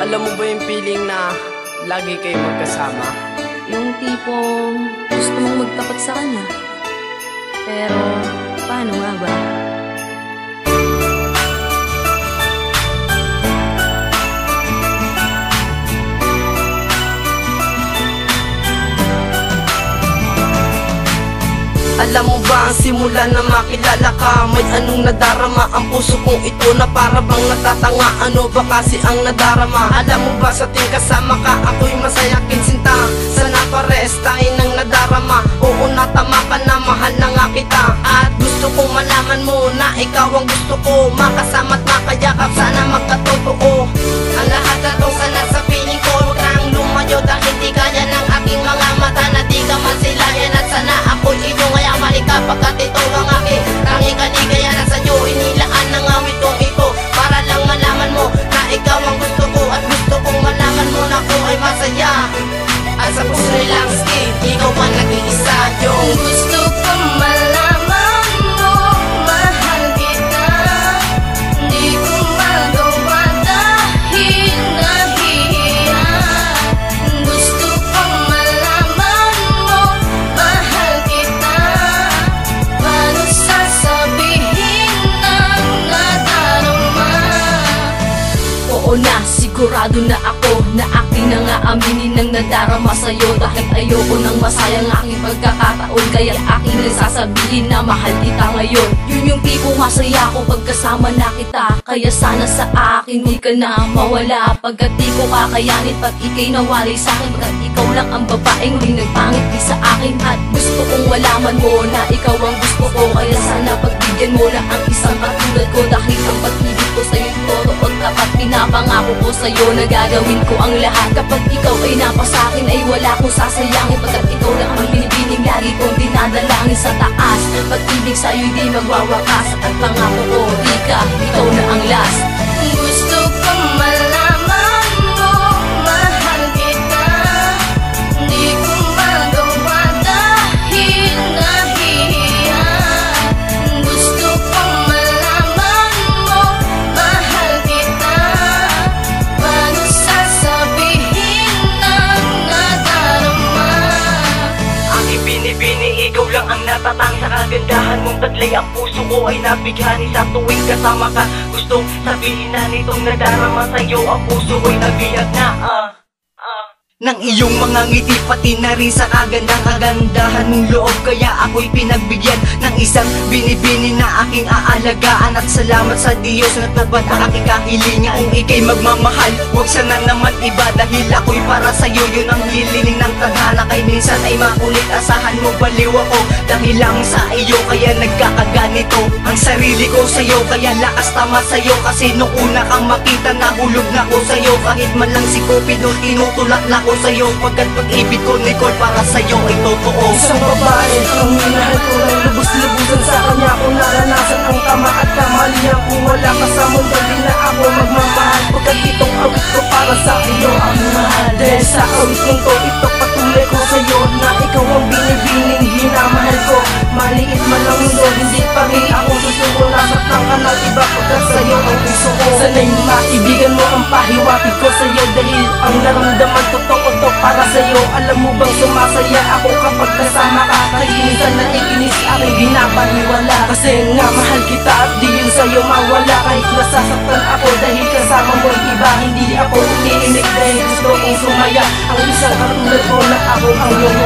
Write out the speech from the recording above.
Alam mo ba yung feeling na lagi kayo magkasama? Yung tipong gusto mong magtapat sa kanya. Pero paano nga ba? Alam mo ba ang simula na makilala ka? May anong nadarama ang puso kong ito na para bang natatanga? Ano ba kasi ang nadarama? Alam mo ba sa ting kasama ka ako'y masaya kinsinta? Sana pares tayo nang nadarama. Oo, natama ka na, mahal na nga kita. At gusto kong malaman mo na ikaw ang gusto ko. Makasama't makayakap, sana magkatotoo. Ang lahat na to sana sa piling ko. Huwag nang lumayo dahil di kaya ng aking mga mata na di ka masilayan. At sana ako'y iyong pagkat ito ang aking tanging kaligaya na sa'yo inilaan ng awit kong ito para lang malaman mo na ikaw ang gusto ko at gusto kong malaman mo na ako ay masaya at sa puso nilang skin ikaw ang nag-iisa yung gusto kong malaman mo, mahal kita. Di ko magawa dahil nahihiya. Gusto kong malaman mo, mahal kita. Paano sasabihin ang nadarama? Oo na, sigurado na ako na aking na nga aminin ng nadarama sa'yo. Dahil ayoko nang masayang aking pagkakataon, kaya aking nagsasabihin na mahal kita ngayon. Yun yung tipong masaya ko pagkasama na kita. Kaya sana sa akin di ka na mawala. Pagkat di ko kakayanin pag ika'y nawalay sa'kin. Pagkat ikaw lang ang babaeng huling nagpangit di sa akin. At gusto kong malaman mo na ikaw ang gusto ko. Kaya sana pagbigyan mo na ang isang katulad ko. Dahil ang pag-ibig ko sa'yo'y totoo at tapat. Pinapangako ko sa'yo na gagawin ko ang lahat. Kapag ikaw ay napasakin ay wala kong sasayangin. Pagkat ikaw lang ang binibining lagi kong dinadalangin sa taas. Pag-ibig sa'yo'y di magwawakas. At pangako ko, ikaw na ang last. Gusto kong malaman mo, mahal kita. Di ko magawa dahil nahihiya. Gusto kong malaman mo, mahal kita. Paano sasabihin ang nadarama? Aking binibini, ikaw lang ang natatang sa kagandahan mong taglay. Ang puso ko ay nabighani sa tuwing kasama ka. Gustong sabihin na nitong nadarama sa'yo. Ang puso ko'y nabihag na ng iyong mga ngiti, pati na rin sa kagandahan mong loob. Kaya ako'y pinagbigyan ng isang binibini na aking aalagaan. At salamat sa Diyos na tapat ang aking kahilingan. Kung ika'y magmamahal, huwag sana naman iba. Dahil ako'y para sa'yo, yun ang hililing ng tadhana. Kay minsan ay makulit, asahan mo baliw ako. Dahil lang sa iyo, kaya nagkakaganito ang sarili ko sa'yo. Kaya lakas tama sa'yo, kasi nung una kang makita nahulog na ko sa'yo. Kahit man lang si Cupido, tinutulak na ko sa'yo. Pagkat pag-ibig ko, Nicole, para sa'yo ay totoo. Isang babae ang minahal ko ng lubos-lubusan. Sa kanya ko naranasan ang tama at kamali. Kung wala ka sa mundo, di na ako magmamahal. Pagkat itong awit ko para sa iyo ang mahal. Dahil sa awit kong to, ito patuloy ko sa'yo na ikaw ang binibining hinamahal ko. Maliit man lang mundo, hindi pa rin ako susuko. Nasaktan ka ng iba pagkat sa'yo ang puso ko. Sana'y maibigan mo ang pahiwatig ko sa'yo. Dahil ang naramdaman totoo to para sa'yo. Alam mo bang sumasaya ako kapag kasama ka? Nag-inisan na ikinis aking binabaliwala. Kasi nga mahal kita at di yun sa'yo mawala. Kahit nasasaktan ako dahil kasama mo iba. Hindi ako umiinig dahil gusto kong sumaya. Ang isang katulad ko na ako ang iyong